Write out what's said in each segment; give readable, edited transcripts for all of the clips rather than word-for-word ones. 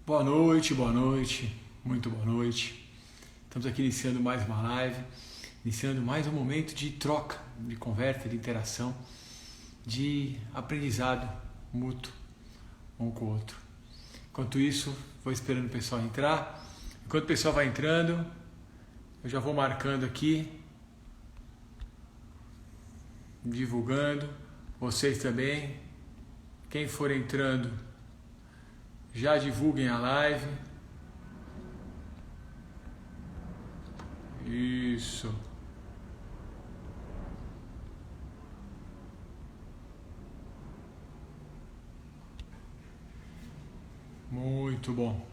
boa noite, muito boa noite. Estamos aqui iniciando mais uma live, iniciando mais um momento de troca, de conversa, de interação, de aprendizado mútuo um com o outro. Enquanto isso, vou esperando o pessoal entrar. Enquanto o pessoal vai entrando, eu já vou marcando aqui, divulgando, vocês também. Quem for entrando, já divulguem a live. Isso. Muito bom.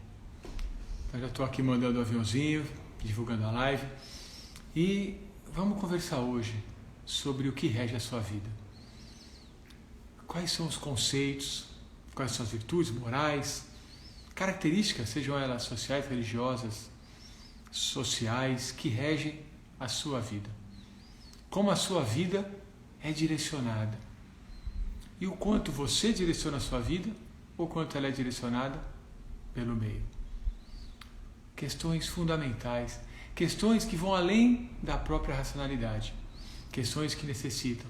Eu já estou aqui mandando o aviãozinho, divulgando a live. E vamos conversar hoje sobre o que rege a sua vida. Quais são os conceitos, quais são as virtudes morais, características, sejam elas sociais, religiosas, sociais, que regem a sua vida. Como a sua vida é direcionada. E o quanto você direciona a sua vida, ou quanto ela é direcionada pelo meio. Questões fundamentais, questões que vão além da própria racionalidade, questões que necessitam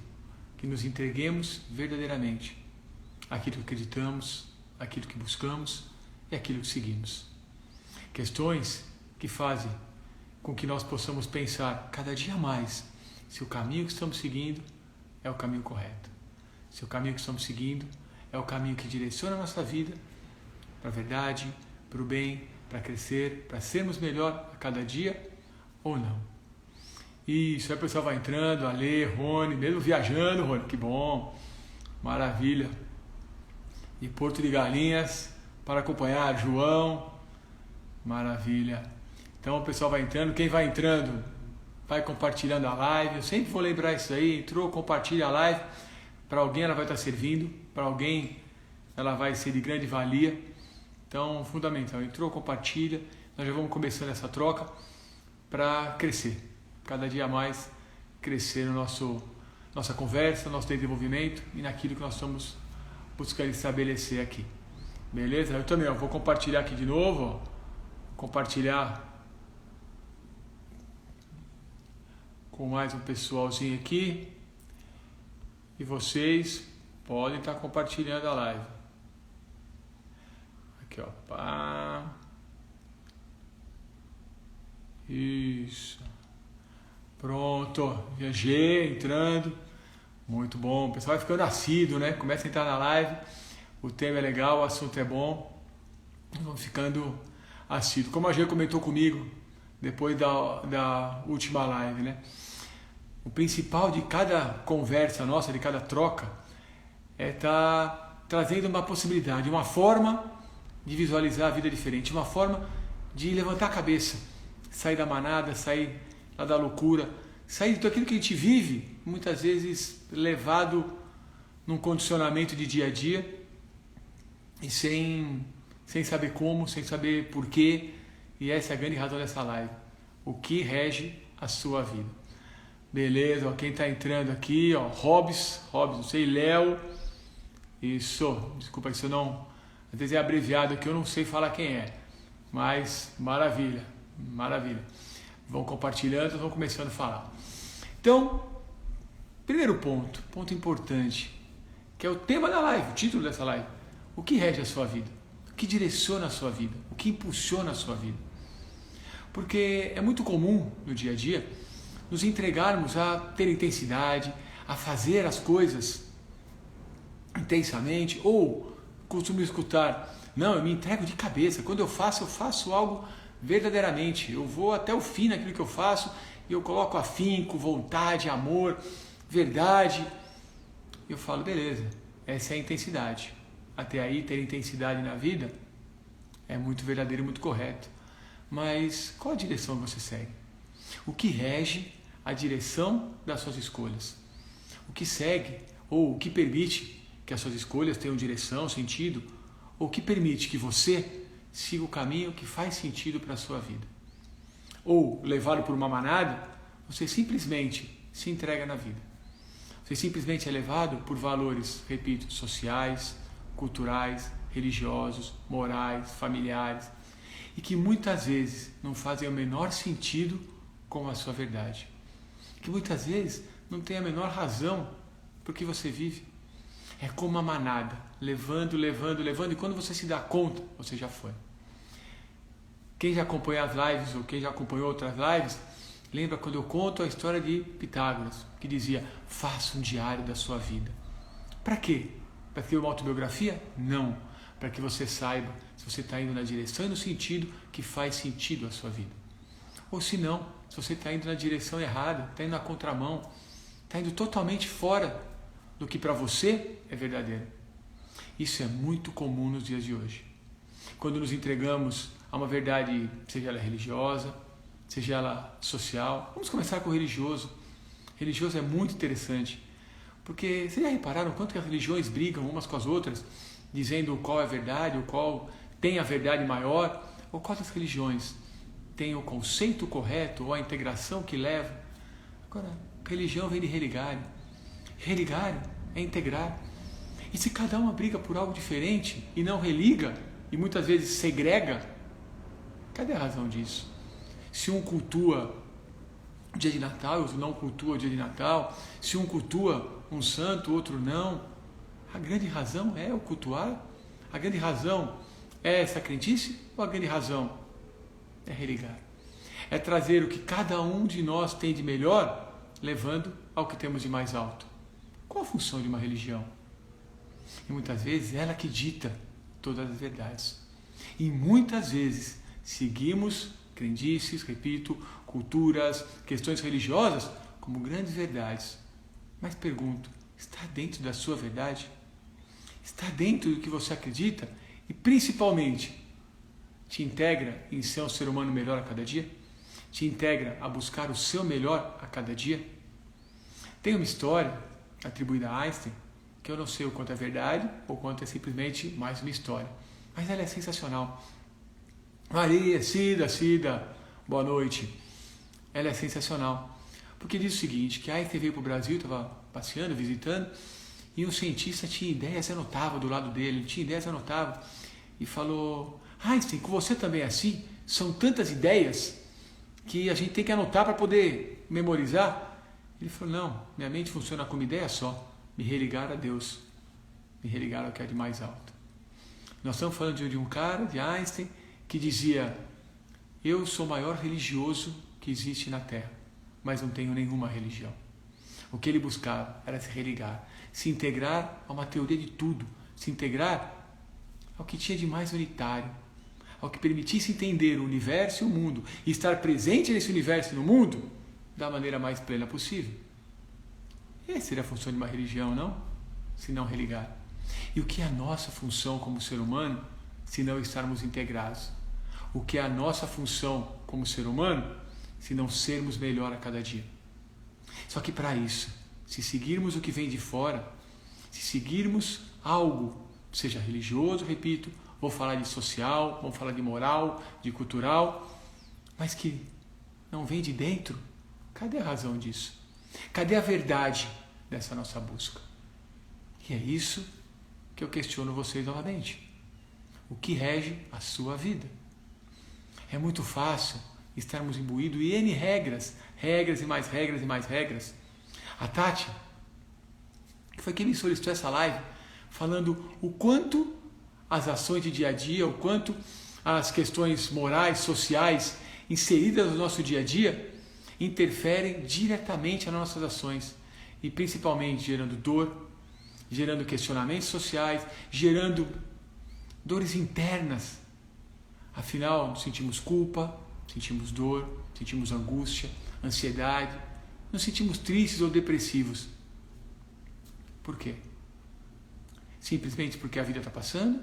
que nos entreguemos verdadeiramente aquilo que acreditamos, aquilo que buscamos e aquilo que seguimos. Questões que fazem com que nós possamos pensar cada dia mais se o caminho que estamos seguindo é o caminho correto, se o caminho que estamos seguindo é o caminho que direciona a nossa vida para a verdade, para o bem, para crescer, para sermos melhor a cada dia ou não. Isso, aí o pessoal vai entrando, Ale, Rony, mesmo viajando, Rony, que bom, maravilha. E Porto de Galinhas, para acompanhar, João, maravilha. Então o pessoal vai entrando, quem vai entrando, vai compartilhando a live, eu sempre vou lembrar isso aí, entrou, compartilha a live, para alguém ela vai estar servindo, para alguém ela vai ser de grande valia, então fundamental, entrou, compartilha, nós já vamos começando essa troca para crescer. Cada dia mais crescer no nossa conversa, nosso desenvolvimento e naquilo que nós estamos buscando estabelecer aqui. Beleza? Eu também vou compartilhar aqui de novo. Ó. Compartilhar com mais um pessoalzinho aqui. E vocês podem estar compartilhando a live. Aqui, ó. Pá. Isso. Pronto, viajei, entrando, muito bom, o pessoal vai ficando assíduo, né? Começa a entrar na live, o tema é legal, o assunto é bom, vão ficando assíduo. Como a Gê comentou comigo, depois da última live, né? O principal de cada conversa nossa, de cada troca, é estar trazendo uma possibilidade, uma forma de visualizar a vida diferente, uma forma de levantar a cabeça, sair da manada, sair lá da loucura, sair de tudo aquilo que a gente vive, muitas vezes levado num condicionamento de dia a dia e sem saber como, sem saber porquê, e essa é a grande razão dessa live, o que rege a sua vida. Beleza, ó, quem está entrando aqui, ó, Hobbs, não sei, Léo, isso, desculpa se eu não, às vezes é abreviado aqui, eu não sei falar quem é, mas maravilha. Vão compartilhando, vão começando a falar. Então, primeiro ponto importante, que é o tema da live, o título dessa live. O que rege a sua vida? O que direciona a sua vida? O que impulsiona a sua vida? Porque é muito comum no dia a dia nos entregarmos a ter intensidade, a fazer as coisas intensamente, ou costumo escutar, não, eu me entrego de cabeça, quando eu faço algo verdadeiramente, eu vou até o fim naquilo que eu faço e eu coloco afinco, vontade, amor, verdade. Eu falo, beleza, essa é a intensidade. Até aí, ter intensidade na vida é muito verdadeiro e muito correto. Mas qual a direção que você segue? O que rege a direção das suas escolhas? O que segue ou o que permite que as suas escolhas tenham direção, sentido? Ou o que permite que você siga o caminho que faz sentido para a sua vida? Ou, levado por uma manada, você simplesmente se entrega na vida. Você simplesmente é levado por valores, repito, sociais, culturais, religiosos, morais, familiares, e que muitas vezes não fazem o menor sentido com a sua verdade. Que muitas vezes não tem a menor razão por que você vive. É como uma manada, levando, e quando você se dá conta, você já foi. Quem já acompanhou as lives, ou quem já acompanhou outras lives, lembra quando eu conto a história de Pitágoras, que dizia, faça um diário da sua vida. Para quê? Para ter uma autobiografia? Não. Para que você saiba se você está indo na direção e no sentido que faz sentido a sua vida. Ou se não, se você está indo na direção errada, está indo na contramão, está indo totalmente fora do que para você é verdadeiro. Isso é muito comum nos dias de hoje. Quando nos entregamos a uma verdade, seja ela religiosa, seja ela social. Vamos começar com o religioso. Religioso é muito interessante, porque vocês já repararam quanto que as religiões brigam umas com as outras, dizendo qual é a verdade, ou qual tem a verdade maior, ou qual das religiões tem o conceito correto, ou a integração que leva. Agora, religião vem de religário. Religário é integrar. E se cada uma briga por algo diferente e não religa, e muitas vezes segrega, cadê a razão disso? Se um cultua o dia de Natal, outro não cultua o dia de Natal, se um cultua um santo, outro não, a grande razão é o cultuar? A grande razão é essa crentice? Ou a grande razão é religar? É trazer o que cada um de nós tem de melhor, levando ao que temos de mais alto. Qual a função de uma religião? E muitas vezes ela que dita todas as verdades. E muitas vezes seguimos crendices, repito, culturas, questões religiosas como grandes verdades. Mas pergunto, está dentro da sua verdade? Está dentro do que você acredita? E principalmente, te integra em ser um ser humano melhor a cada dia? Te integra a buscar o seu melhor a cada dia? Tem uma história atribuída a Einstein, que eu não sei o quanto é verdade ou quanto é simplesmente mais uma história, mas ela é sensacional. Maria, Cida, boa noite. Ela é sensacional, porque diz o seguinte, que Einstein veio para o Brasil, estava passeando, visitando, e um cientista tinha ideias e anotava do lado dele, e falou, Einstein, com você também é assim? São tantas ideias que a gente tem que anotar para poder memorizar? Ele falou, não, minha mente funciona com uma ideia só, me religar a Deus, me religar ao que é de mais alto. Nós estamos falando de um cara, de Einstein, que dizia, eu sou o maior religioso que existe na Terra, mas não tenho nenhuma religião. O que ele buscava era se religar, se integrar a uma teoria de tudo, se integrar ao que tinha de mais unitário, ao que permitisse entender o universo e o mundo, e estar presente nesse universo e no mundo da maneira mais plena possível. Essa seria a função de uma religião, não? Se não religar. E o que é a nossa função como ser humano, se não estarmos integrados? O que é a nossa função como ser humano, se não sermos melhor a cada dia? Só que para isso, se seguirmos o que vem de fora, se seguirmos algo, seja religioso, repito, vou falar de social, vamos falar de moral, de cultural, mas que não vem de dentro, cadê a razão disso? Cadê a verdade dessa nossa busca? E é isso que eu questiono vocês novamente. O que rege a sua vida? É muito fácil estarmos imbuídos em N regras e mais regras e mais regras. A Tati, que foi quem me solicitou essa live, falando o quanto as ações de dia a dia, o quanto as questões morais, sociais, inseridas no nosso dia a dia, interferem diretamente nas nossas ações. E principalmente gerando dor, gerando questionamentos sociais, gerando dores internas. Afinal, sentimos culpa, sentimos dor, sentimos angústia, ansiedade, nos sentimos tristes ou depressivos. Por quê? Simplesmente porque a vida está passando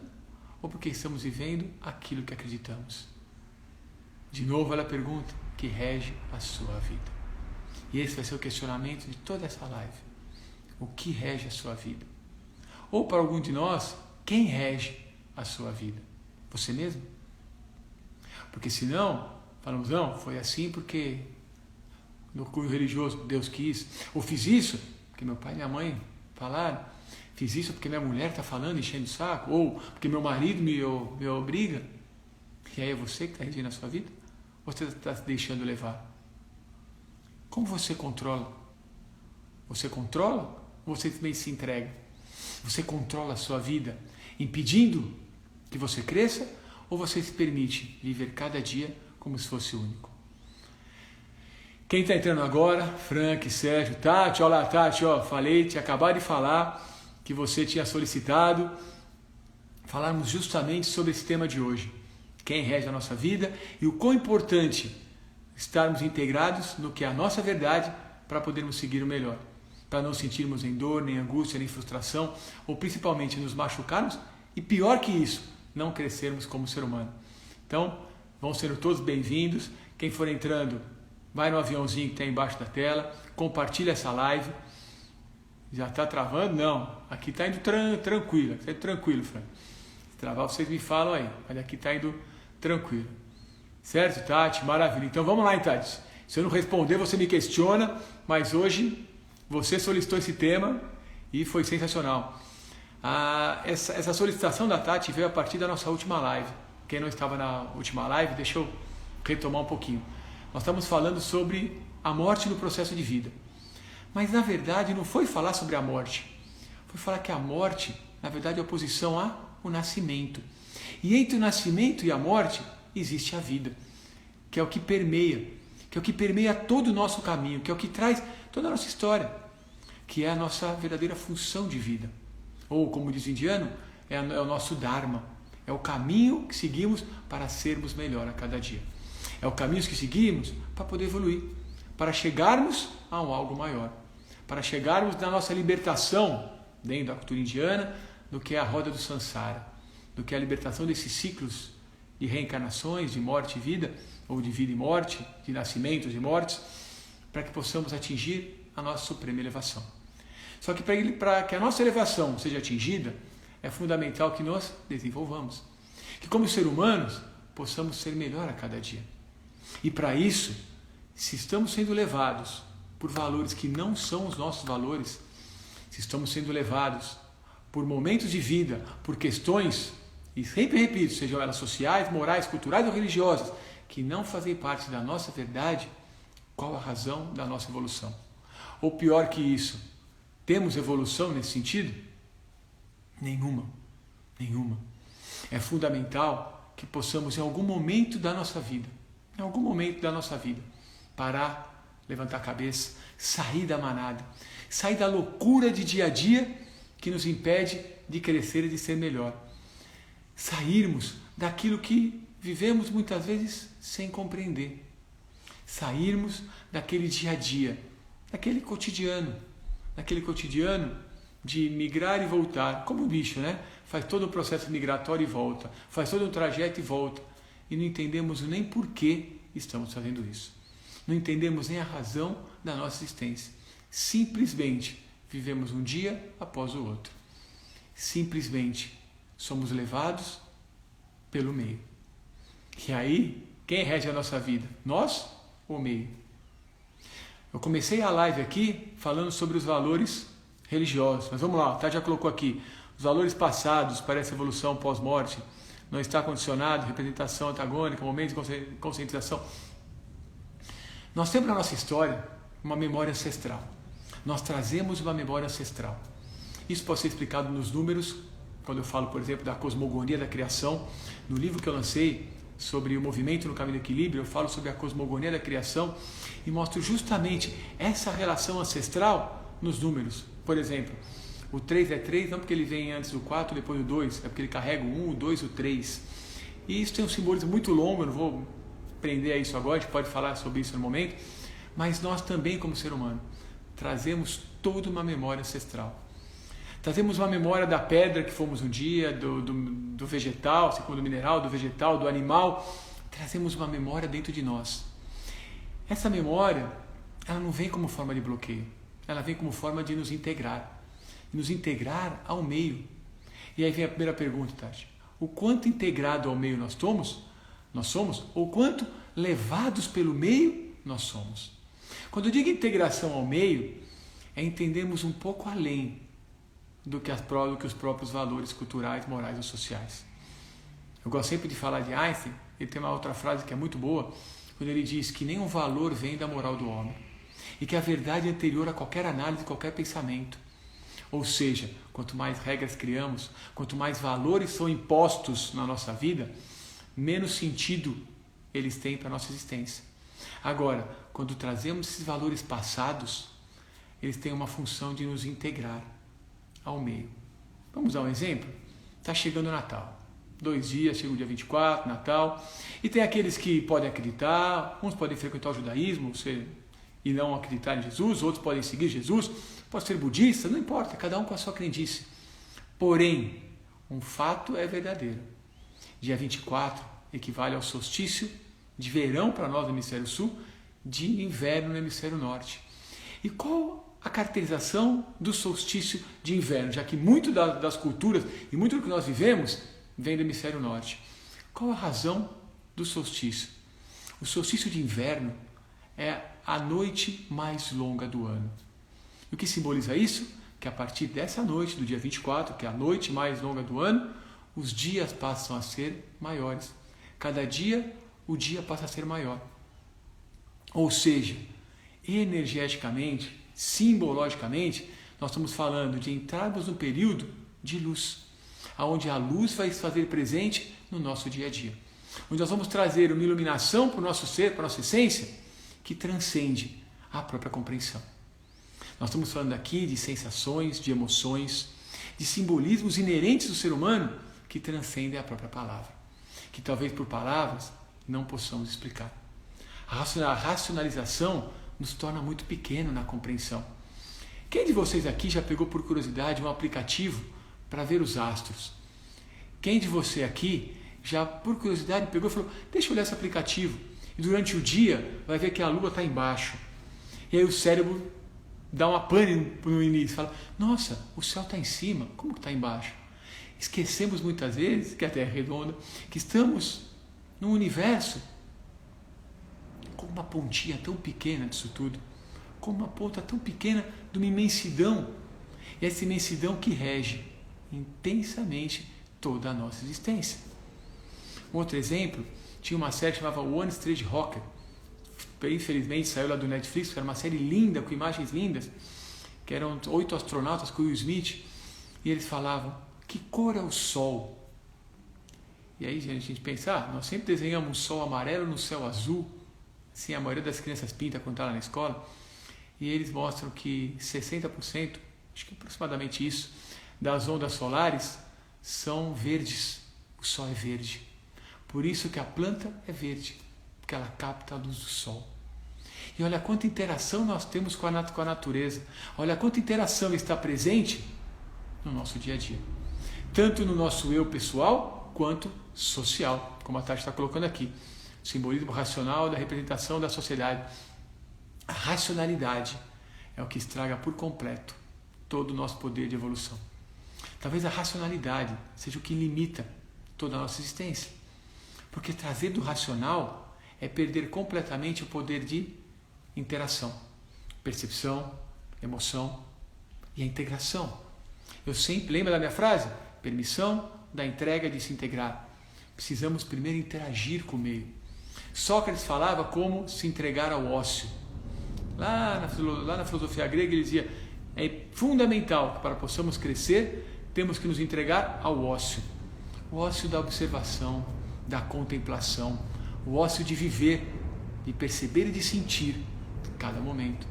ou porque estamos vivendo aquilo que acreditamos? De novo ela pergunta, que rege a sua vida? E esse vai ser o questionamento de toda essa live. O que rege a sua vida? Ou para algum de nós, quem rege a sua vida? Você mesmo? Porque senão, falamos, não, foi assim porque no cunho religioso Deus quis. Ou fiz isso, porque meu pai e minha mãe falaram. Fiz isso porque minha mulher está falando, enchendo o saco, ou porque meu marido me obriga. E aí é você que está regindo a sua vida? Ou você está se deixando levar? Como você controla? Você controla ou você também se entrega? Você controla a sua vida impedindo que você cresça ou você se permite viver cada dia como se fosse único? Quem está entrando agora, Frank, Sérgio, Tati, olha lá, Tati, falei, tinha acabado de falar que você tinha solicitado falarmos justamente sobre esse tema de hoje. Quem rege a nossa vida e o quão importante estarmos integrados no que é a nossa verdade para podermos seguir o melhor. Para não sentirmos nem dor, nem angústia, nem frustração, ou principalmente nos machucarmos e pior que isso, não crescermos como ser humano. Então, vão sendo todos bem-vindos. Quem for entrando, vai no aviãozinho que está embaixo da tela, compartilha essa live. Já está travando? Não. Aqui está indo tranquilo. Está indo tranquilo, Frank. Se travar, vocês me falam aí. Mas aqui está indo tranquilo. Certo, Tati? Maravilha. Então vamos lá, Tati. Se eu não responder, você me questiona. Mas hoje você solicitou esse tema e foi sensacional. Essa solicitação da Tati veio a partir da nossa última live. Quem não estava na última live, deixa eu retomar um pouquinho. Nós estamos falando sobre a morte no processo de vida. Mas na verdade não foi falar sobre a morte. Foi falar que a morte, na verdade, é oposição ao nascimento. E entre o nascimento e a morte existe a vida, que é o que permeia todo o nosso caminho, que é o que traz toda a nossa história, que é a nossa verdadeira função de vida. Ou, como diz o indiano, é o nosso Dharma. É o caminho que seguimos para sermos melhor a cada dia. É o caminho que seguimos para poder evoluir, para chegarmos a um algo maior, para chegarmos na nossa libertação, dentro da cultura indiana, do que é a roda do Sansara, do que é a libertação desses ciclos de reencarnações, de morte e vida, ou de vida e morte, de nascimentos e mortes, para que possamos atingir a nossa suprema elevação. Só que para que a nossa elevação seja atingida, é fundamental que nós desenvolvamos. Que como seres humanos, possamos ser melhor a cada dia. E para isso, se estamos sendo levados por valores que não são os nossos valores, se estamos sendo levados por momentos de vida, por questões, e sempre repito, sejam elas sociais, morais, culturais ou religiosas, que não fazem parte da nossa verdade, qual a razão da nossa evolução? Ou pior que isso, temos evolução nesse sentido? Nenhuma. É fundamental que possamos em algum momento da nossa vida, parar, levantar a cabeça, sair da manada, sair da loucura de dia a dia que nos impede de crescer e de ser melhor. Sairmos daquilo que vivemos muitas vezes sem compreender. Sairmos daquele dia a dia, daquele cotidiano de migrar e voltar, como o bicho, né? Faz todo o processo migratório e volta, faz todo o trajeto e volta. E não entendemos nem por que estamos fazendo isso. Não entendemos nem a razão da nossa existência. Simplesmente vivemos um dia após o outro. Simplesmente somos levados pelo meio. E aí, quem rege a nossa vida? Nós ou o meio? Eu comecei a live aqui falando sobre os valores religiosos. Mas vamos lá, tá? Já colocou aqui. Os valores passados para essa evolução pós-morte não está condicionado, representação antagônica, momento de conscientização. Nós temos na nossa história uma memória ancestral. Nós trazemos uma memória ancestral. Isso pode ser explicado nos números, quando eu falo, por exemplo, da cosmogonia da criação. No livro que eu lancei sobre o movimento no caminho do equilíbrio, eu falo sobre a cosmogonia da criação e mostro justamente essa relação ancestral nos números. Por exemplo, o 3 é 3, não porque ele vem antes do 4, depois do 2, é porque ele carrega o 1, o 2 e o 3. E isso tem um simbolismo muito longo, eu não vou prender a isso agora, a gente pode falar sobre isso no momento, mas nós também, como ser humano, trazemos toda uma memória ancestral. Trazemos uma memória da pedra que fomos um dia, do vegetal, segundo mineral, do vegetal, do animal. Trazemos uma memória dentro de nós. Essa memória, ela não vem como forma de bloqueio. Ela vem como forma de nos integrar. Nos integrar ao meio. E aí vem a primeira pergunta, Tati. O quanto integrado ao meio nós somos, ou quanto levados pelo meio nós somos. Quando eu digo integração ao meio, é entendermos um pouco além do que os próprios valores culturais, morais ou sociais. Eu gosto sempre de falar de Einstein. Ele tem uma outra frase que é muito boa, quando ele diz que nenhum valor vem da moral do homem e que a verdade é anterior a qualquer análise, qualquer pensamento. Ou seja, quanto mais regras criamos, quanto mais valores são impostos na nossa vida, menos sentido eles têm para a nossa existência. Agora, quando trazemos esses valores passados, eles têm uma função de nos integrar ao meio. Vamos dar um exemplo? Está chegando o Natal. 2 dias, chega o dia 24, Natal. E tem aqueles que podem acreditar, uns podem frequentar o judaísmo e não acreditar em Jesus, outros podem seguir Jesus, pode ser budista, não importa, cada um com a sua crendice. Porém, um fato é verdadeiro. Dia 24 equivale ao solstício de verão para nós no hemisfério sul, de inverno no hemisfério norte. E qual a caracterização do solstício de inverno, já que muito das culturas e muito do que nós vivemos vem do hemisfério norte? Qual a razão do solstício? O solstício de inverno é a noite mais longa do ano. E o que simboliza isso? Que a partir dessa noite, do dia 24, que é a noite mais longa do ano, os dias passam a ser maiores. Cada dia, o dia passa a ser maior. Ou seja, energeticamente, simbologicamente, nós estamos falando de entrarmos no período de luz, onde a luz vai se fazer presente no nosso dia a dia. Onde nós vamos trazer uma iluminação para o nosso ser, para a nossa essência, que transcende a própria compreensão. Nós estamos falando aqui de sensações, de emoções, de simbolismos inerentes do ser humano que transcendem a própria palavra, que talvez por palavras não possamos explicar. A racionalização nos torna muito pequeno na compreensão. Quem de vocês aqui já pegou por curiosidade um aplicativo para ver os astros? Quem de você aqui já por curiosidade pegou e falou, deixa eu olhar esse aplicativo, e durante o dia vai ver que a lua está embaixo, e aí o cérebro dá uma pane no início, fala, nossa, o céu está em cima, como que está embaixo? Esquecemos muitas vezes que a Terra é redonda, que estamos num universo com uma pontinha tão pequena disso tudo, com uma ponta tão pequena de uma imensidão, e essa imensidão que rege intensamente toda a nossa existência. Um outro exemplo, tinha uma série que chamava One Street Rocker, infelizmente saiu lá do Netflix, era uma série linda, com imagens lindas, que eram 8 astronautas com Will Smith, e eles falavam, que cor é o Sol? E aí a gente pensa, nós sempre desenhamos um sol amarelo no céu azul, assim a maioria das crianças pinta quando está lá na escola, e eles mostram que 60%, acho que aproximadamente isso, das ondas solares são verdes, o Sol é verde. Por isso que a planta é verde, porque ela capta a luz do Sol. E olha quanta interação nós temos com a natureza, olha quanta interação está presente no nosso dia a dia. Tanto no nosso eu pessoal, quanto social, como a Tati está colocando aqui. O simbolismo racional da representação da sociedade. A racionalidade é o que estraga por completo todo o nosso poder de evolução. Talvez a racionalidade seja o que limita toda a nossa existência. Porque trazer do racional é perder completamente o poder de interação, percepção, emoção e a integração. Eu sempre lembro da minha frase? Permissão da entrega de se integrar. Precisamos primeiro interagir com o meio. Sócrates falava como se entregar ao ócio. Lá na filosofia grega ele dizia, é fundamental que para possamos crescer, temos que nos entregar ao ócio. O ócio da observação, da contemplação, o ócio de viver, de perceber e de sentir cada momento.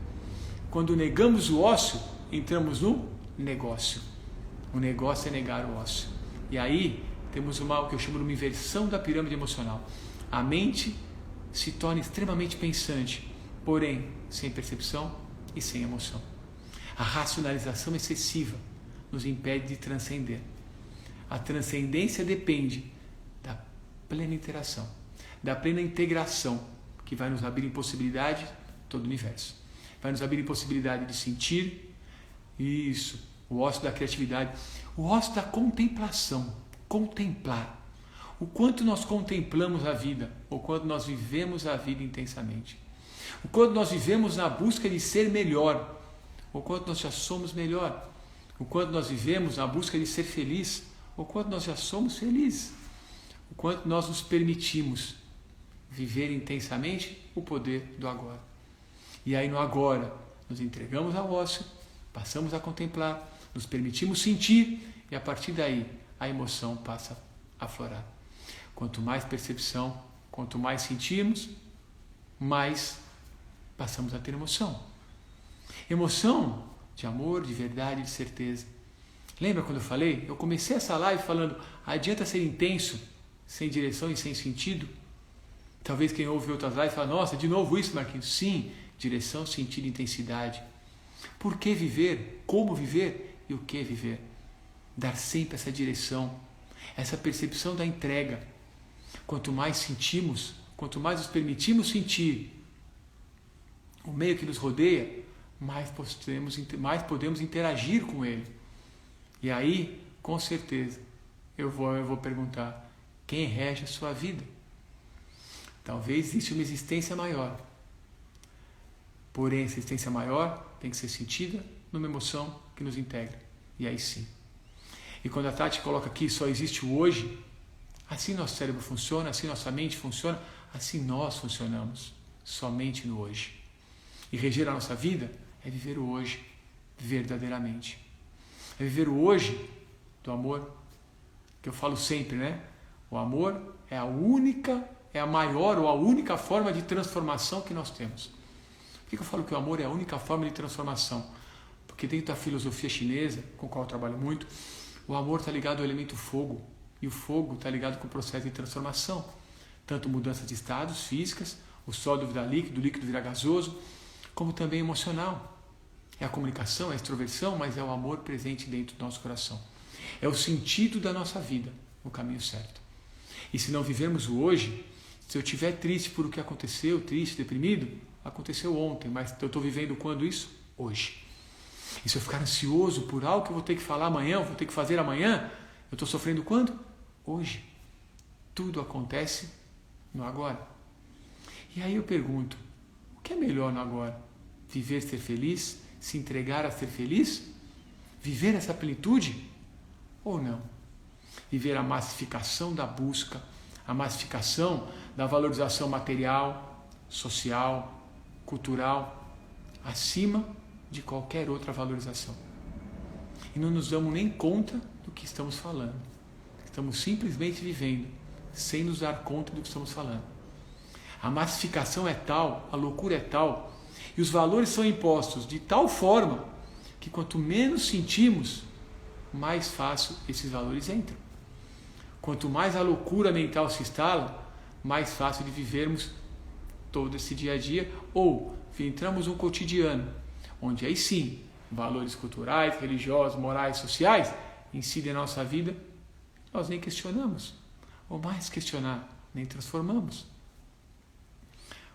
Quando negamos o ócio, entramos no negócio. O negócio é negar o ócio. E aí temos o que eu chamo de uma inversão da pirâmide emocional. A mente se torna extremamente pensante, porém sem percepção e sem emoção. A racionalização excessiva nos impede de transcender. A transcendência depende da plena interação, da plena integração, que vai nos abrir possibilidade todo o universo. Vai nos abrir possibilidade de sentir isso, o ócio da criatividade, o ócio da contemplação, contemplar. O quanto nós contemplamos a vida, o quanto nós vivemos a vida intensamente. O quanto nós vivemos na busca de ser melhor, o quanto nós já somos melhor. o quanto nós vivemos na busca de ser feliz, o quanto nós já somos felizes, o quanto nós nos permitimos viver intensamente o poder do agora. E aí no agora nos entregamos ao ócio, passamos a contemplar, nos permitimos sentir e a partir daí a emoção passa a aflorar. Quanto mais percepção, quanto mais sentimos, mais passamos a ter emoção. Emoção de amor, de verdade, de certeza. Lembra quando eu falei? Eu comecei essa live falando, adianta ser intenso, sem direção e sem sentido? Talvez quem ouve outras lives fala, nossa, de novo isso, Marquinhos? Sim, direção, sentido, intensidade. Por que viver? Como viver? E o que viver? Dar sempre essa direção, essa percepção da entrega. Quanto mais sentimos, quanto mais nos permitimos sentir o meio que nos rodeia, mais podemos interagir com ele. E aí, com certeza, eu vou perguntar, quem rege a sua vida? Talvez exista uma existência maior. Porém, essa existência maior tem que ser sentida numa emoção que nos integra. E aí sim. E quando a Tati coloca aqui, só existe o hoje, assim nosso cérebro funciona, assim nossa mente funciona, assim nós funcionamos, somente no hoje. E reger a nossa vida é viver o hoje, verdadeiramente. É viver o hoje do amor, que eu falo sempre, né? O amor é a maior ou a única forma de transformação que nós temos. Por que eu falo que o amor é a única forma de transformação? Porque dentro da filosofia chinesa, com a qual eu trabalho muito, o amor está ligado ao elemento fogo, e o fogo está ligado com o processo de transformação. Tanto mudanças de estados físicas, o sólido vira líquido, o líquido vira gasoso, como também emocional. É a comunicação, é a extroversão, mas é o amor presente dentro do nosso coração. É o sentido da nossa vida, o caminho certo. E se não vivermos o hoje, se eu estiver triste por o que aconteceu, triste, deprimido, aconteceu ontem, mas eu estou vivendo quando isso? Hoje. E se eu ficar ansioso por algo que eu vou ter que falar amanhã, vou ter que fazer amanhã, eu estou sofrendo quando? Hoje. Tudo acontece no agora. E aí eu pergunto, o que é melhor no agora? Viver, ser feliz? Se entregar a ser feliz? Viver essa plenitude? Ou não? Viver a massificação da busca, a massificação da valorização material, social, cultural, acima de qualquer outra valorização. E não nos damos nem conta do que estamos falando. Estamos simplesmente vivendo, sem nos dar conta do que estamos falando. A massificação é tal, a loucura é tal, e os valores são impostos de tal forma que quanto menos sentimos, mais fácil esses valores entram. Quanto mais a loucura mental se instala, mais fácil de vivermos todo esse dia a dia, ou entramos no cotidiano, onde aí sim, valores culturais, religiosos, morais, sociais, incidem na nossa vida, nós nem questionamos, ou mais questionar, nem transformamos.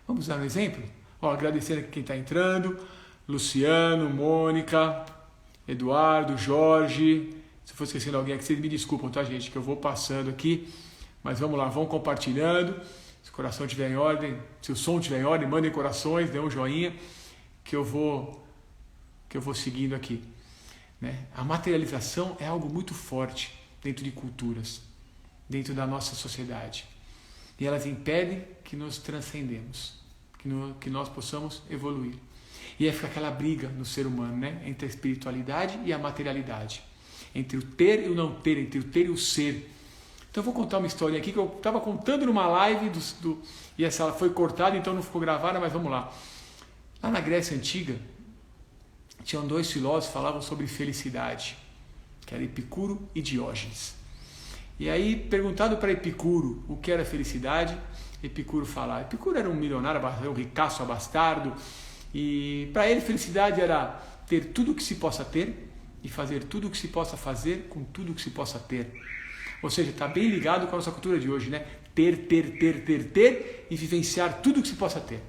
Vamos dar um exemplo? Agradecendo aqui quem está entrando, Luciano, Mônica, Eduardo, Jorge. Se eu for esquecendo alguém aqui, vocês me desculpam, tá, gente? Que eu vou passando aqui. Mas vamos lá, vão compartilhando. Se o coração estiver em ordem, se o som estiver em ordem, mandem corações, dê um joinha, que eu vou seguindo aqui. Né? A materialização é algo muito forte dentro de culturas, dentro da nossa sociedade. E elas impedem que nos transcendemos, que nós possamos evoluir. E aí fica aquela briga no ser humano, né? Entre a espiritualidade e a materialidade. Entre o ter e o não ter, entre o ter e o ser. Então eu vou contar uma historinha aqui que eu estava contando numa live e essa foi cortada, então não ficou gravada, mas vamos lá. Lá na Grécia Antiga, tinham dois filósofos que falavam sobre felicidade, que era Epicuro e Diógenes. E aí, perguntado para Epicuro o que era felicidade, Epicuro falava. Epicuro era um milionário, um ricaço abastardo, e para ele felicidade era ter tudo o que se possa ter e fazer tudo o que se possa fazer com tudo o que se possa ter. Ou seja, está bem ligado com a nossa cultura de hoje, né? Ter e vivenciar tudo o que se possa ter.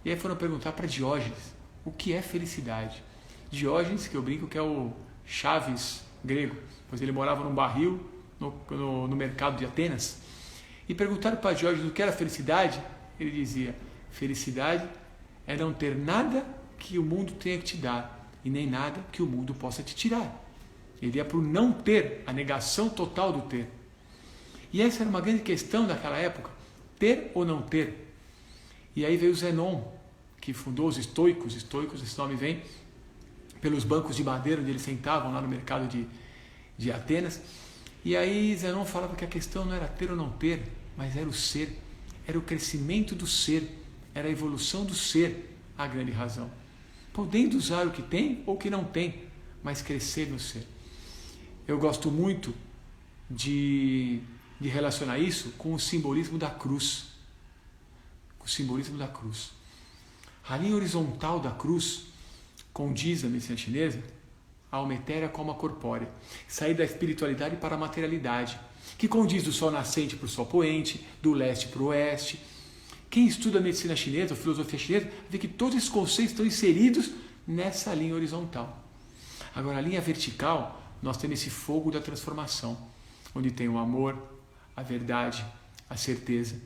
E aí foram perguntar para Diógenes o que é felicidade. Diógenes, que eu brinco que é o Chaves grego, pois ele morava num barril no mercado de Atenas. E perguntaram para Diógenes o que era felicidade. Ele dizia, felicidade é não ter nada que o mundo tenha que te dar e nem nada que o mundo possa te tirar. Ele ia para o não ter, a negação total do ter. E essa era uma grande questão daquela época, ter ou não ter. E aí veio Zenon, que fundou os estoicos, esse nome vem pelos bancos de madeira onde eles sentavam lá no mercado de Atenas. E aí Zenon falava que a questão não era ter ou não ter, mas era o ser, era o crescimento do ser, era a evolução do ser a grande razão. Podendo usar o que tem ou o que não tem, mas crescer no ser. Eu gosto muito de relacionar isso com o simbolismo da cruz. O simbolismo da cruz. A linha horizontal da cruz condiz na medicina chinesa a alma etérea com a alma corpórea. Sair da espiritualidade para a materialidade, que condiz do sol nascente para o sol poente, do leste para o oeste. Quem estuda a medicina chinesa, a filosofia chinesa, vê que todos esses conceitos estão inseridos nessa linha horizontal. Agora, a linha vertical, nós temos esse fogo da transformação, onde tem o amor, a verdade, a certeza.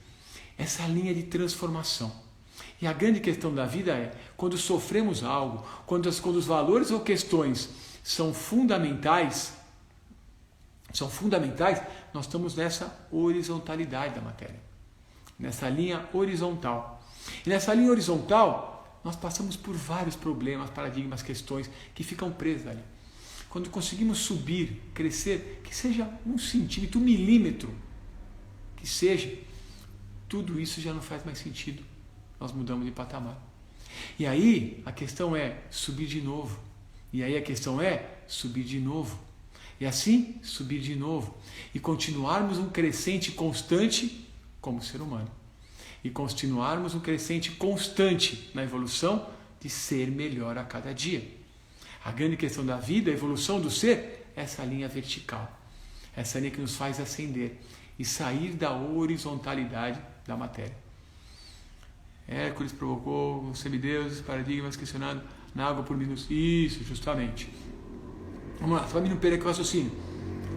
Essa linha de transformação. E a grande questão da vida é, quando sofremos algo, quando os valores ou questões são fundamentais, nós estamos nessa horizontalidade da matéria. Nessa linha horizontal. E nessa linha horizontal, nós passamos por vários problemas, paradigmas, questões que ficam presas ali. Quando conseguimos subir, crescer, que seja 1 centímetro, 1 milímetro, que seja, tudo isso já não faz mais sentido. Nós mudamos de patamar. E aí a questão é subir de novo. E aí a questão é subir de novo. E assim subir de novo. E continuarmos um crescente constante como ser humano. E continuarmos um crescente constante na evolução de ser melhor a cada dia. A grande questão da vida, a evolução do ser, é essa linha vertical. Essa linha que nos faz ascender e sair da horizontalidade da matéria. Hércules provocou os semideuses, paradigmas questionando na água por minutos. Isso, justamente. Vamos lá, Fabinho Pereira, que raciocínio.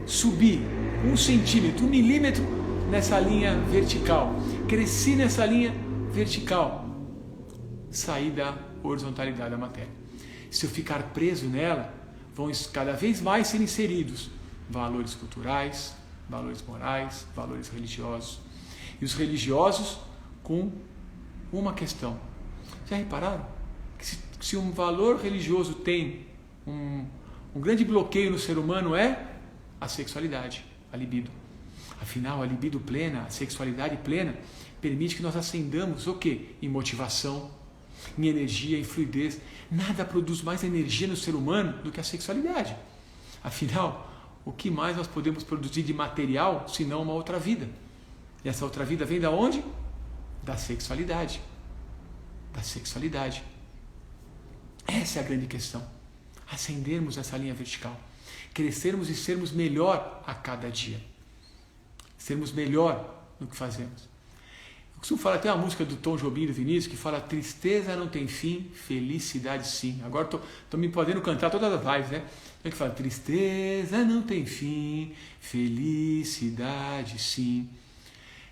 Subir 1 centímetro, 1 milímetro nessa linha vertical. Cresci nessa linha vertical. Sair da horizontalidade da matéria. Se eu ficar preso nela, vão cada vez mais ser inseridos valores culturais, valores morais, valores religiosos. E os religiosos com uma questão. Já repararam? Que se um valor religioso tem um grande bloqueio no ser humano é a sexualidade, a libido. Afinal, a libido plena, a sexualidade plena, permite que nós ascendamos o quê? Em motivação, em energia, em fluidez. Nada produz mais energia no ser humano do que a sexualidade. Afinal, o que mais nós podemos produzir de material se não uma outra vida? E essa outra vida vem da onde? Da sexualidade. Da sexualidade. Essa é a grande questão. Ascendermos essa linha vertical. Crescermos e sermos melhor a cada dia. Sermos melhor no que fazemos. Eu costumo falar, tem uma música do Tom Jobim e do Vinícius que fala: tristeza não tem fim, felicidade sim. Agora estou me podendo cantar todas as vibes, né? Então que fala: tristeza não tem fim, felicidade sim.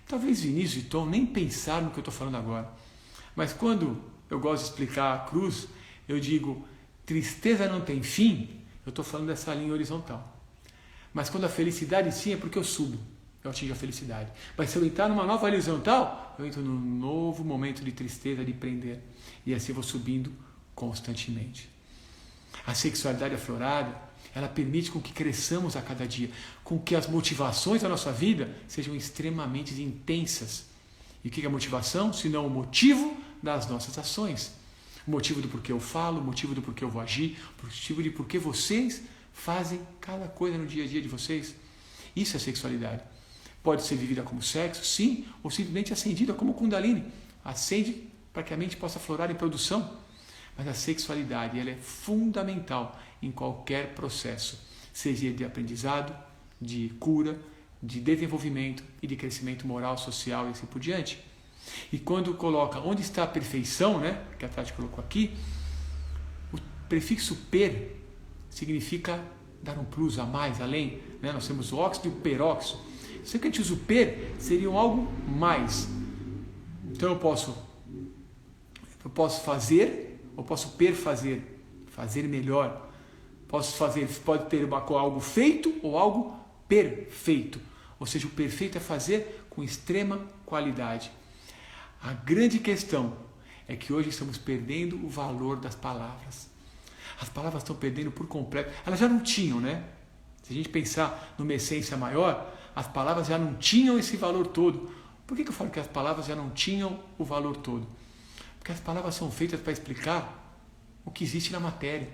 Talvez Vinícius e Tom nem pensaram no que eu estou falando agora. Mas quando eu gosto de explicar a cruz, eu digo: tristeza não tem fim, eu estou falando dessa linha horizontal. Mas quando a felicidade sim, é porque eu subo, eu atingo a felicidade. Mas se eu entrar numa nova horizontal, eu entro num novo momento de tristeza, de prender. E assim eu vou subindo constantemente. A sexualidade aflorada, ela permite com que cresçamos a cada dia, com que as motivações da nossa vida sejam extremamente intensas. E o que é a motivação? Senão o motivo das nossas ações. O motivo do porquê eu falo, o motivo do porquê eu vou agir, o motivo de porquê vocês fazem cada coisa no dia a dia de vocês. Isso é sexualidade. Pode ser vivida como sexo, sim, ou simplesmente acendida como Kundalini. Acende para que a mente possa aflorar em produção. Mas a sexualidade, ela é fundamental em qualquer processo, seja de aprendizado, de cura, de desenvolvimento e de crescimento moral, social e assim por diante. E quando coloca onde está a perfeição, né, que a Tati colocou aqui, o prefixo per significa dar um plus a mais, além. Né? Nós temos o óxido e o peróxido. Se a gente usa o per, seria algo mais. Então eu posso fazer, ou posso perfazer, fazer melhor, Pode ter algo feito ou algo perfeito. Ou seja, o perfeito é fazer com extrema qualidade. A grande questão é que hoje estamos perdendo o valor das palavras. As palavras estão perdendo por completo. Elas já não tinham, né? Se a gente pensar numa essência maior, as palavras já não tinham esse valor todo. Por que eu falo que as palavras já não tinham o valor todo? Porque as palavras são feitas para explicar o que existe na matéria.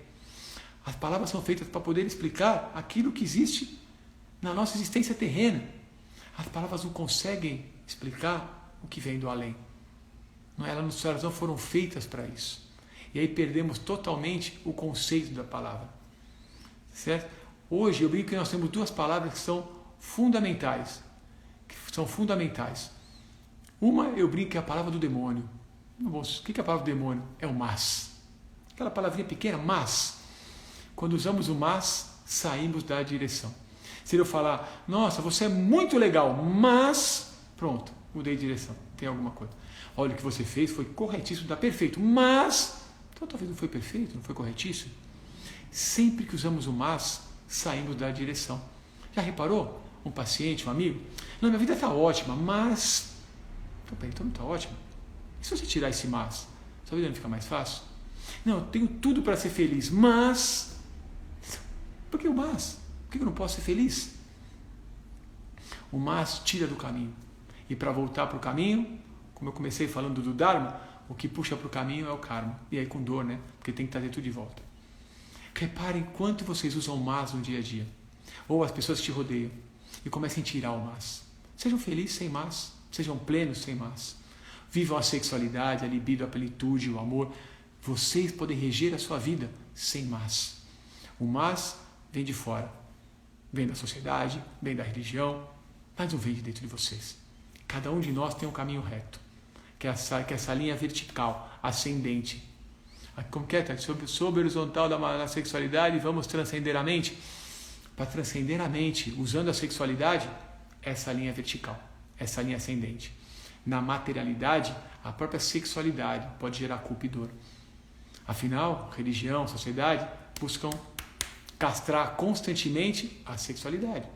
As palavras são feitas para poder explicar aquilo que existe na nossa existência terrena. As palavras não conseguem explicar o que vem do além. Elas não foram feitas para isso. E aí perdemos totalmente o conceito da palavra. Certo? Hoje eu brinco que nós temos duas palavras que são fundamentais. Uma eu brinco que é a palavra do demônio. O que é a palavra do demônio? É o mas. Aquela palavrinha pequena, mas. Quando usamos o mas, saímos da direção. Se eu falar, nossa, você é muito legal, mas... Pronto, mudei de direção. Tem alguma coisa. Olha, o que você fez foi corretíssimo, está perfeito, mas... Então talvez não foi perfeito, não foi corretíssimo. Sempre que usamos o mas, saímos da direção. Já reparou? Um paciente, um amigo? Não, minha vida está ótima, mas... Então não está ótima. E se você tirar esse mas? Sua vida não fica mais fácil? Não, eu tenho tudo para ser feliz, mas... Por que o mas? Por que eu não posso ser feliz? O mas tira do caminho. E para voltar para o caminho, como eu comecei falando do Dharma, o que puxa para o caminho é o karma. E aí com dor, né? Porque tem que trazer tudo de volta. Reparem quanto vocês usam o mas no dia a dia. Ou as pessoas que te rodeiam. E comecem a tirar o mas. Sejam felizes sem mas. Sejam plenos sem mas. Vivam a sexualidade, a libido, a plenitude, o amor. Vocês podem reger a sua vida sem mas. O mas vem de fora. Vem da sociedade, vem da religião, mas não vem de dentro de vocês. Cada um de nós tem um caminho reto, que é essa linha vertical, ascendente. Como que é? Sob a horizontal da sexualidade, vamos transcender a mente. Para transcender a mente, usando a sexualidade, essa linha vertical, essa linha ascendente. Na materialidade, a própria sexualidade pode gerar culpa e dor. Afinal, religião, sociedade, buscam castrar constantemente a sexualidade.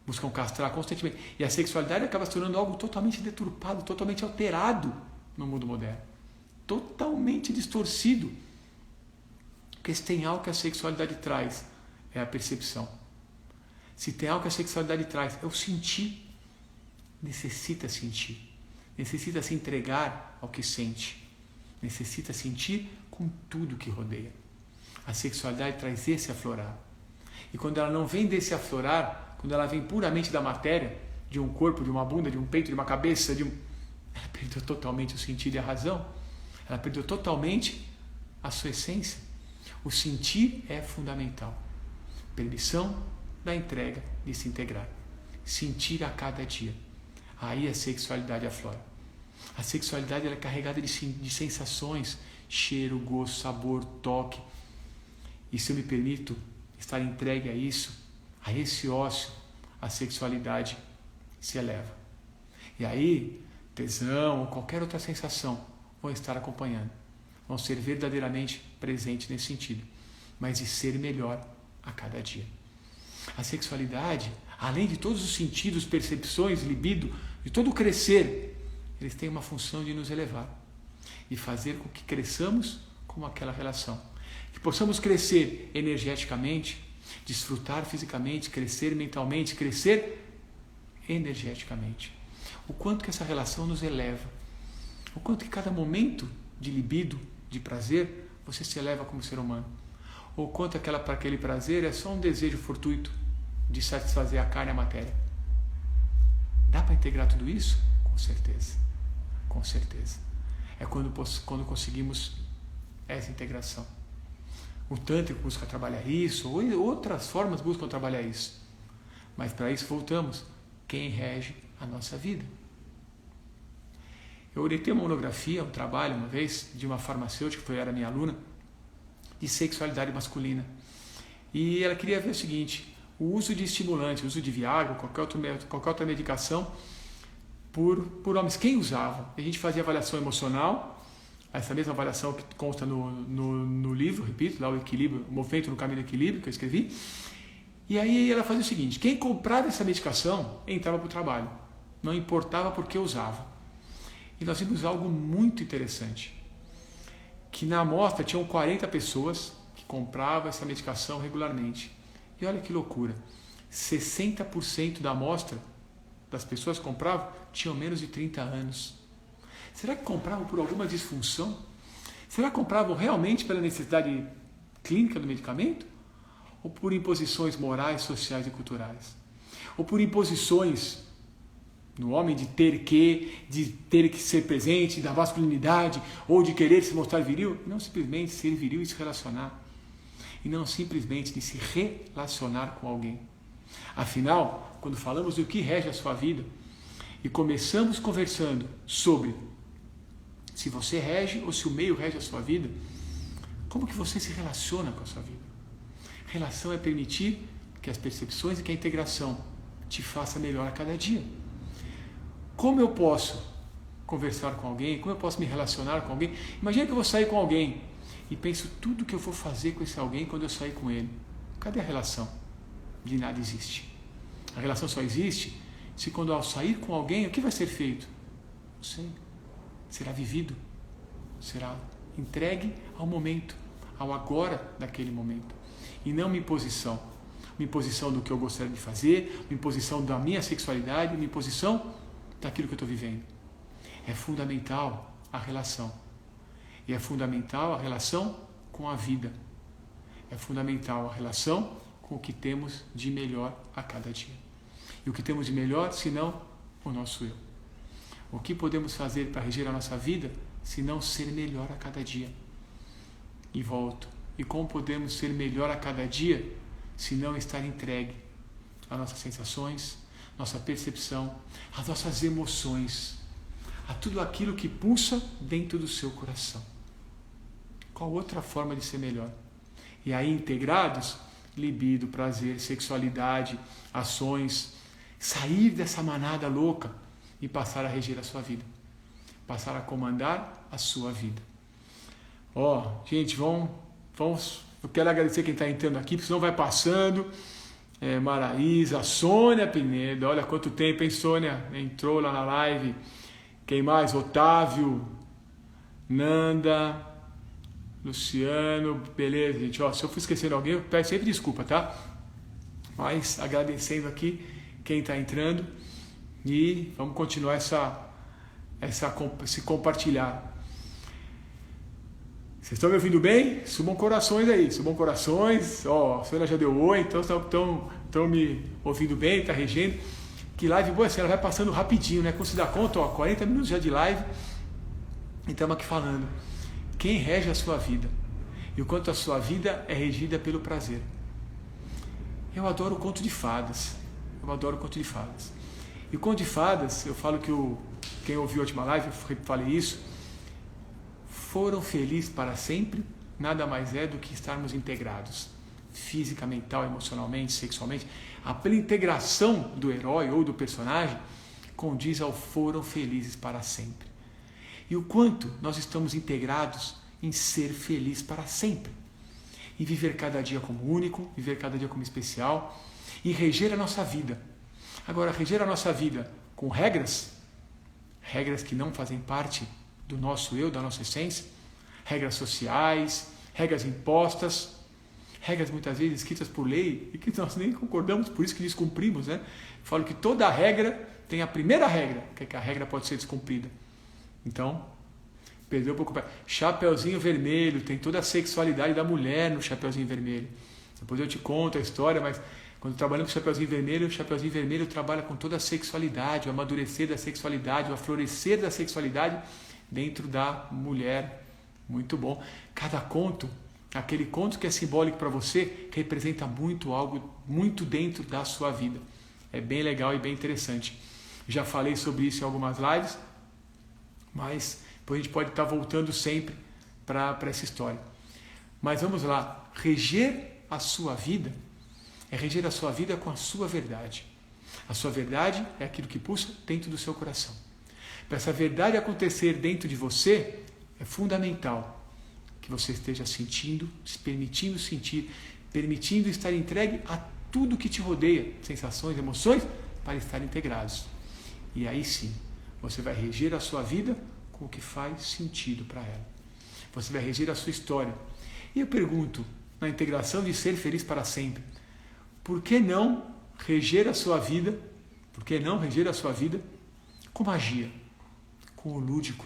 Buscam castrar constantemente. E a sexualidade acaba se tornando algo totalmente deturpado, totalmente alterado no mundo moderno. Totalmente distorcido. Porque se tem algo que a sexualidade traz, é a percepção. Se tem algo que a sexualidade traz, é o sentir. Necessita sentir. Necessita se entregar ao que sente. Necessita sentir com tudo que rodeia. A sexualidade traz esse aflorar. E quando ela não vem desse aflorar, quando ela vem puramente da matéria, de um corpo, de uma bunda, de um peito, de uma cabeça, ela perdeu totalmente o sentido e a razão. Ela perdeu totalmente a sua essência. O sentir é fundamental. Permissão da entrega de se integrar. Sentir a cada dia. Aí a sexualidade aflora. A sexualidade ela é carregada de sensações, cheiro, gosto, sabor, toque. E se eu me permito estar entregue a isso, a esse ócio, a sexualidade se eleva. E aí, tesão ou qualquer outra sensação vão estar acompanhando. Vão ser verdadeiramente presentes nesse sentido. Mas de ser melhor a cada dia. A sexualidade, além de todos os sentidos, percepções, libido, de todo o crescer, eles têm uma função de nos elevar. E fazer com que cresçamos com aquela relação. Que possamos crescer energeticamente, desfrutar fisicamente, crescer mentalmente, crescer energeticamente. O quanto que essa relação nos eleva. O quanto que cada momento de libido, de prazer, você se eleva como ser humano. Ou quanto para aquele prazer é só um desejo fortuito de satisfazer a carne e a matéria. Dá para integrar tudo isso? Com certeza. Com certeza. É quando conseguimos essa integração. O Tântrico busca trabalhar isso, ou outras formas buscam trabalhar isso. Mas para isso voltamos. Quem rege a nossa vida? Eu orientei uma monografia, um trabalho uma vez, de uma farmacêutica, que era minha aluna, de sexualidade masculina. E ela queria ver o seguinte, o uso de estimulante, o uso de Viagra, qualquer outra medicação, por homens. Quem usava? A gente fazia avaliação emocional, essa mesma avaliação que consta no livro, repito, lá o equilíbrio, o movimento no caminho do equilíbrio, que eu escrevi. E aí ela fazia o seguinte: quem comprava essa medicação entrava para o trabalho, não importava por que usava. E nós vimos algo muito interessante, que na amostra tinham 40 pessoas que compravam essa medicação regularmente. E olha que loucura, 60% da amostra das pessoas que compravam tinham menos de 30 anos. Será que compravam por alguma disfunção? Será que compravam realmente pela necessidade clínica do medicamento? Ou por imposições morais, sociais e culturais? Ou por imposições no homem de ter que ser presente, da masculinidade, ou de querer se mostrar viril? E não simplesmente ser viril e se relacionar. E não simplesmente de se relacionar com alguém. Afinal, quando falamos do que rege a sua vida, e começamos conversando sobre se você rege ou se o meio rege a sua vida, como que você se relaciona com a sua vida? Relação é permitir que as percepções e que a integração te faça melhor a cada dia. Como eu posso conversar com alguém? Como eu posso me relacionar com alguém? Imagina que eu vou sair com alguém e penso tudo que eu vou fazer com esse alguém quando eu sair com ele. Cadê a relação? De nada existe. A relação só existe se quando ao sair com alguém, o que vai ser feito? Não sei. Será vivido. Será entregue ao momento, ao agora daquele momento. E não uma imposição. Uma imposição do que eu gostaria de fazer, uma imposição da minha sexualidade, uma imposição daquilo que eu estou vivendo. É fundamental a relação. E é fundamental a relação com a vida. É fundamental a relação com o que temos de melhor a cada dia. E o que temos de melhor, senão o nosso eu. O que podemos fazer para reger a nossa vida, se não ser melhor a cada dia? E volto. E como podemos ser melhor a cada dia, se não estar entregue às nossas sensações, nossa percepção, às nossas emoções, a tudo aquilo que pulsa dentro do seu coração? Qual outra forma de ser melhor? E aí, integrados, libido, prazer, sexualidade, ações, sair dessa manada louca e passar a reger a sua vida, passar a comandar a sua vida. Gente, vamos, eu quero agradecer quem está entrando aqui, porque senão vai passando. Maraísa, Sônia Pineda, olha quanto tempo, hein, Sônia? Entrou lá na live. Quem mais? Otávio, Nanda, Luciano, beleza, gente. Se eu for esquecendo alguém, eu peço sempre desculpa, tá? Mas agradecendo aqui quem está entrando e vamos continuar esse compartilhar. Vocês estão me ouvindo bem? Subam corações aí, subam corações. A Sônia já deu oi, então estão me ouvindo bem, está regendo. Que live boa, assim, ela vai passando rapidinho, né? Quando se dá conta, 40 minutos já de live e estamos aqui falando. Quem rege a sua vida e o quanto a sua vida é regida pelo prazer. Eu adoro o conto de fadas. E o conto de fadas, eu falo que quem ouviu a última live, eu falei isso, foram felizes para sempre, nada mais é do que estarmos integrados, física, mental, emocionalmente, sexualmente. A plena integração do herói ou do personagem condiz ao foram felizes para sempre. E o quanto nós estamos integrados em ser feliz para sempre. E viver cada dia como único, viver cada dia como especial e reger a nossa vida. Agora, reger a nossa vida com regras que não fazem parte do nosso eu, da nossa essência, regras sociais, regras impostas, regras muitas vezes escritas por lei e que nós nem concordamos, por isso que descumprimos, né? Falo que toda regra tem a primeira regra, que é que a regra pode ser descumprida. Então, perdeu um pouco. Chapeuzinho Vermelho, tem toda a sexualidade da mulher no Chapeuzinho Vermelho. Depois eu te conto a história, mas quando trabalhamos com o Chapeuzinho Vermelho trabalha com toda a sexualidade, o amadurecer da sexualidade, o aflorescer da sexualidade dentro da mulher. Muito bom. Cada conto, aquele conto que é simbólico para você, representa muito algo, muito dentro da sua vida. É bem legal e bem interessante. Já falei sobre isso em algumas lives, mas depois a gente pode estar voltando sempre para essa história. Mas vamos lá. Reger a sua vida é reger a sua vida com a sua verdade. A sua verdade é aquilo que pulsa dentro do seu coração. Para essa verdade acontecer dentro de você, É fundamental que você esteja sentindo, se permitindo sentir, permitindo estar entregue a tudo que te rodeia, sensações, emoções, para estar integrados. E aí sim, você vai reger a sua vida com o que faz sentido para ela. Você vai reger a sua história. E eu pergunto, na integração de ser feliz para sempre, por que não reger a sua vida? Por que não reger a sua vida com magia, com o lúdico,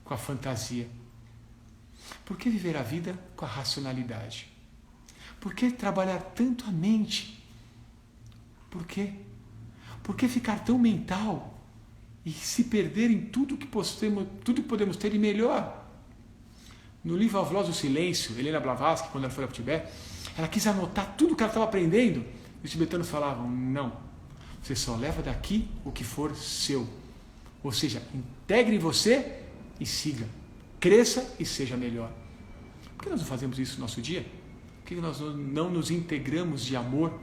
com a fantasia? Por que viver a vida com a racionalidade? Por que trabalhar tanto a mente? Por quê? Por que ficar tão mental e se perder em tudo que podemos ter de melhor? No livro A Voz do Silêncio, Helena Blavatsky, quando ela foi ao Tibete, ela quis anotar tudo que ela estava aprendendo. E os tibetanos falavam, não, você só leva daqui o que for seu. Ou seja, integre você e siga. Cresça e seja melhor. Por que nós não fazemos isso no nosso dia? Por que nós não nos integramos de amor?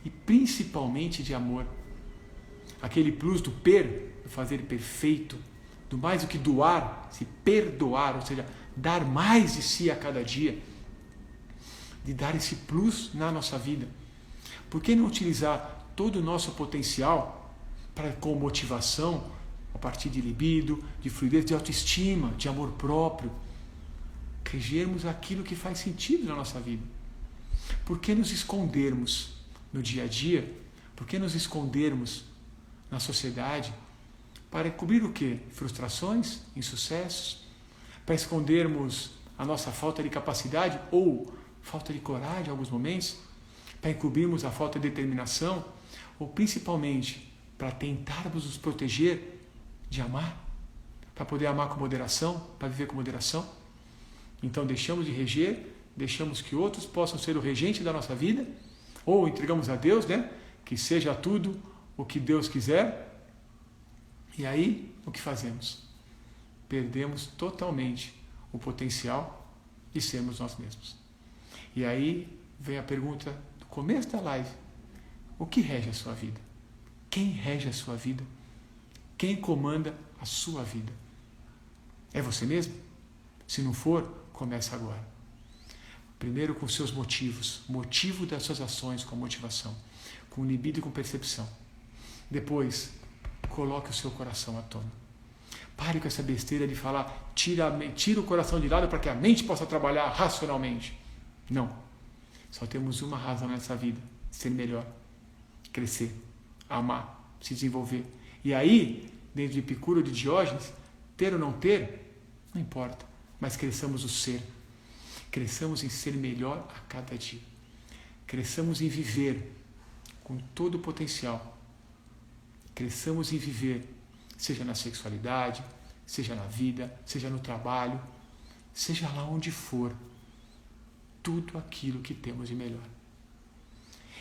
E principalmente de amor. Aquele plus do do fazer perfeito, do mais do que doar, se perdoar, ou seja, dar mais de si a cada dia, de dar esse plus na nossa vida. Por que não utilizar todo o nosso potencial com motivação, a partir de libido, de fluidez, de autoestima, de amor próprio, regermos aquilo que faz sentido na nossa vida? Por que nos escondermos no dia a dia? Por que nos escondermos na sociedade? Para cobrir o quê? Frustrações, insucessos? Para escondermos a nossa falta de capacidade ou falta de coragem em alguns momentos? Para encobrirmos a falta de determinação? Ou principalmente para tentarmos nos proteger de amar? Para poder amar com moderação? Para viver com moderação? Então deixamos de reger, deixamos que outros possam ser o regente da nossa vida, ou entregamos a Deus, né? Que seja tudo o que Deus quiser. E aí, o que fazemos? Perdemos totalmente o potencial de sermos nós mesmos. E aí vem a pergunta do começo da live: o que rege a sua vida? Quem rege a sua vida? Quem comanda a sua vida? É você mesmo? Se não for, começa agora. Primeiro com seus motivos, motivo das suas ações com motivação, com libido e com percepção. Depois, coloque o seu coração à tona. Pare com essa besteira de falar, tira o coração de lado para que a mente possa trabalhar racionalmente. Não. Só temos uma razão nessa vida: ser melhor, crescer, amar, se desenvolver. E aí, dentro de Epicuro ou de Diógenes, ter ou não ter, não importa, mas cresçamos o ser. Cresçamos em ser melhor a cada dia. Cresçamos em viver com todo o potencial. Cresçamos em viver, seja na sexualidade, seja na vida, seja no trabalho, seja lá onde for, tudo aquilo que temos de melhor.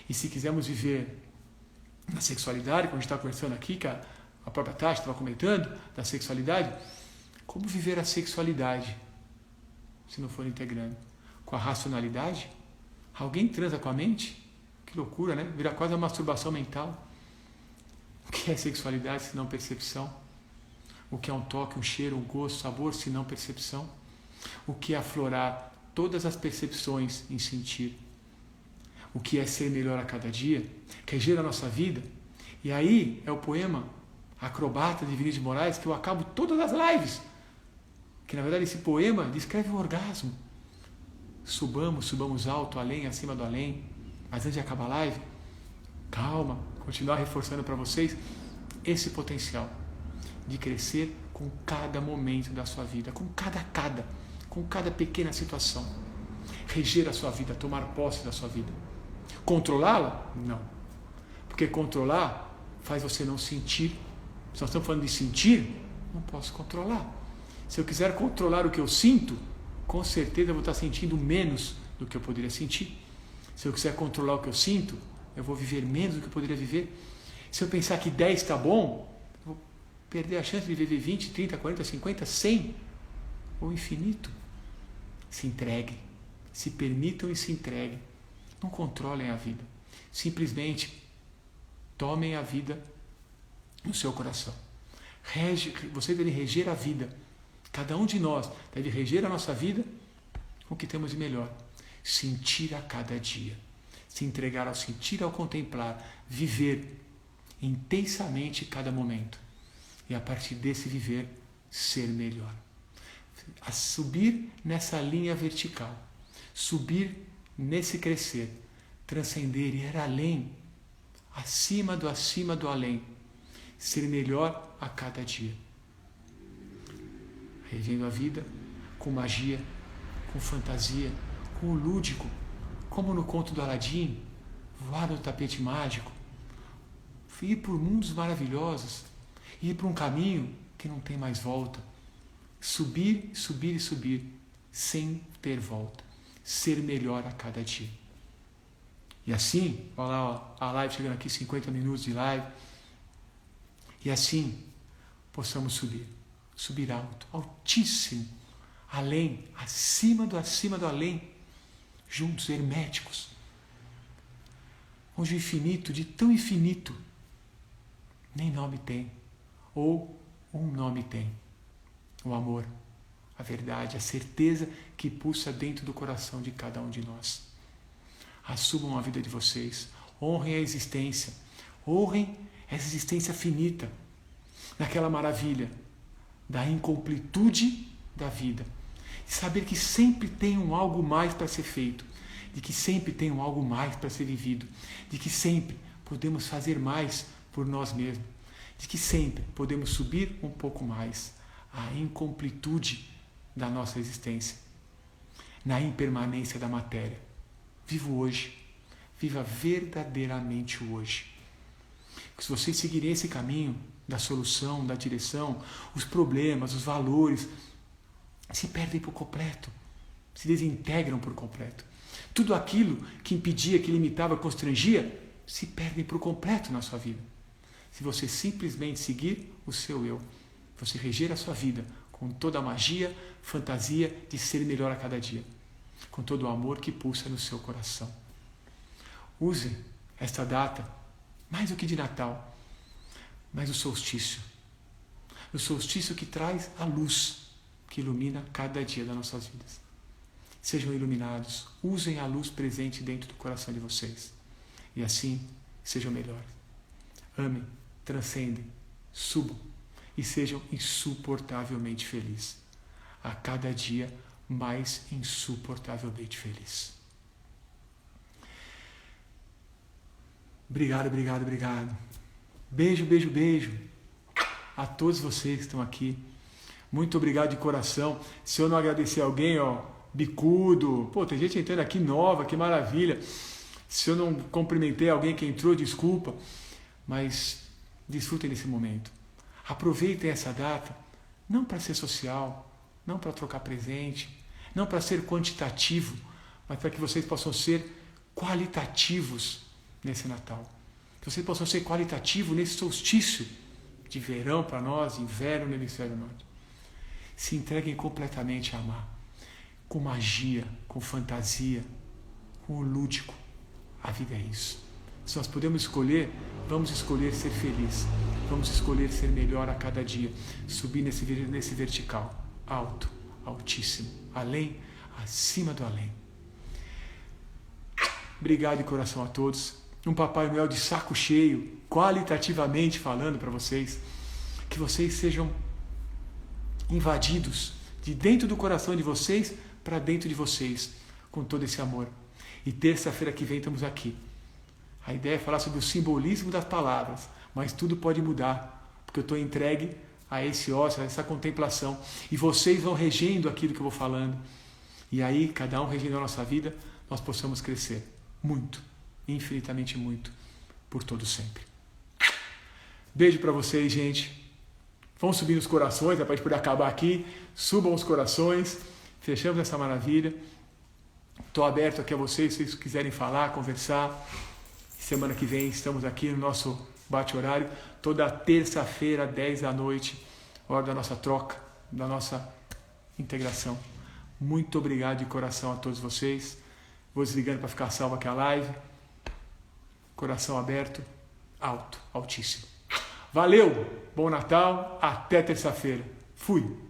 E se quisermos viver na sexualidade, como a gente está conversando aqui, que a própria Tati estava comentando, da sexualidade, como viver a sexualidade, se não for integrando? Com a racionalidade? Alguém transa com a mente? Que loucura, né? Vira quase uma masturbação mental. O que é sexualidade se não percepção? O que é um toque, um cheiro, um gosto, sabor, se não percepção? O que é aflorar todas as percepções em sentir? O que é ser melhor a cada dia? Reger a nossa vida? E aí é o poema Acrobata de Vinícius de Moraes, que eu acabo todas as lives. Que na verdade esse poema descreve o orgasmo. Subamos alto, além, acima do além. Mas antes de acabar a live, calma, continuar reforçando para vocês esse potencial de crescer com cada momento da sua vida, com cada pequena situação. Reger a sua vida, tomar posse da sua vida. Controlá-la? Não. Porque controlar faz você não sentir. Se nós estamos falando de sentir, não posso controlar. Se eu quiser controlar o que eu sinto, com certeza eu vou estar sentindo menos do que eu poderia sentir. Se eu quiser controlar o que eu sinto, eu vou viver menos do que eu poderia viver. Se eu pensar que 10 está bom, eu vou perder a chance de viver 20, 30, 40, 50, 100 ou infinito. Se entreguem, se permitam e se entreguem. Não controlem a vida. Simplesmente tomem a vida no seu coração. Vocês devem reger a vida Cada um de nós deve reger a nossa vida com o que temos de melhor. Sentir a cada dia. Se entregar ao sentir, ao contemplar. Viver intensamente cada momento. E a partir desse viver, ser melhor. A subir nessa linha vertical. Subir nesse crescer. Transcender, ir além. Acima do além. Ser melhor a cada dia. Regendo a vida com magia, com fantasia, com o lúdico, como no conto do Aladim, voar no tapete mágico, ir por mundos maravilhosos, ir por um caminho que não tem mais volta, subir, subir e subir, sem ter volta, ser melhor a cada dia. E assim, olha lá, ó, a live chegando aqui, 50 minutos de live, e assim possamos subir alto, altíssimo, além, acima do além, juntos, herméticos, onde o infinito, de tão infinito, nem nome tem, ou um nome tem, o amor, a verdade, a certeza que pulsa dentro do coração de cada um de nós. Assumam a vida de vocês, honrem a existência, honrem essa existência finita, naquela maravilha da incompletude da vida. E saber que sempre tem um algo mais para ser feito, de que sempre tem um algo mais para ser vivido, de que sempre podemos fazer mais por nós mesmos, de que sempre podemos subir um pouco mais a incompletude da nossa existência, na impermanência da matéria. Viva hoje, viva verdadeiramente o hoje. Se vocês seguirem esse caminho da solução, da direção, os problemas, os valores se perdem por completo, se desintegram por completo. Tudo aquilo que impedia, que limitava, constrangia, se perdem por completo na sua vida. Se você simplesmente seguir o seu eu, você reger a sua vida com toda a magia, fantasia de ser melhor a cada dia, com todo o amor que pulsa no seu coração. Use esta data, mais do que de Natal, mas o solstício que traz a luz que ilumina cada dia das nossas vidas. Sejam iluminados, usem a luz presente dentro do coração de vocês e assim sejam melhores. Amem, transcendem, subam e sejam insuportavelmente felizes. A cada dia mais insuportavelmente feliz. Obrigado. Beijo a todos vocês que estão aqui. Muito obrigado de coração. Se eu não agradecer alguém, bicudo, tem gente entrando aqui nova, que maravilha. Se eu não cumprimentei alguém que entrou, desculpa, mas desfrutem desse momento. Aproveitem essa data, não para ser social, não para trocar presente, não para ser quantitativo, mas para que vocês possam ser qualitativos nesse Natal. Que vocês possam ser qualitativos nesse solstício de verão para nós, inverno no hemisfério norte. Se entreguem completamente a amar, com magia, com fantasia, com o lúdico. A vida é isso. Se nós podemos escolher, vamos escolher ser feliz, vamos escolher ser melhor a cada dia, subir nesse vertical, alto, altíssimo, além, acima do além. Obrigado de coração a todos. Um Papai Noel de saco cheio, qualitativamente falando para vocês, que vocês sejam invadidos de dentro do coração de vocês para dentro de vocês, com todo esse amor. E terça-feira que vem estamos aqui. A ideia é falar sobre o simbolismo das palavras, mas tudo pode mudar, porque eu estou entregue a esse ócio, a essa contemplação, e vocês vão regendo aquilo que eu vou falando. E aí, cada um regendo a nossa vida, nós possamos crescer muito, infinitamente muito, por todo sempre. Beijo para vocês, gente. Vão subir os corações, para a gente poder acabar aqui. Subam os corações. Fechamos essa maravilha. Estou aberto aqui a vocês, se vocês quiserem falar, conversar. Semana que vem estamos aqui no nosso bate-horário. Toda terça-feira, 10 da noite, hora da nossa troca, da nossa integração. Muito obrigado de coração a todos vocês. Vou desligando para ficar salvo aqui a live. Coração aberto, alto, altíssimo. Valeu, bom Natal, até terça-feira. Fui.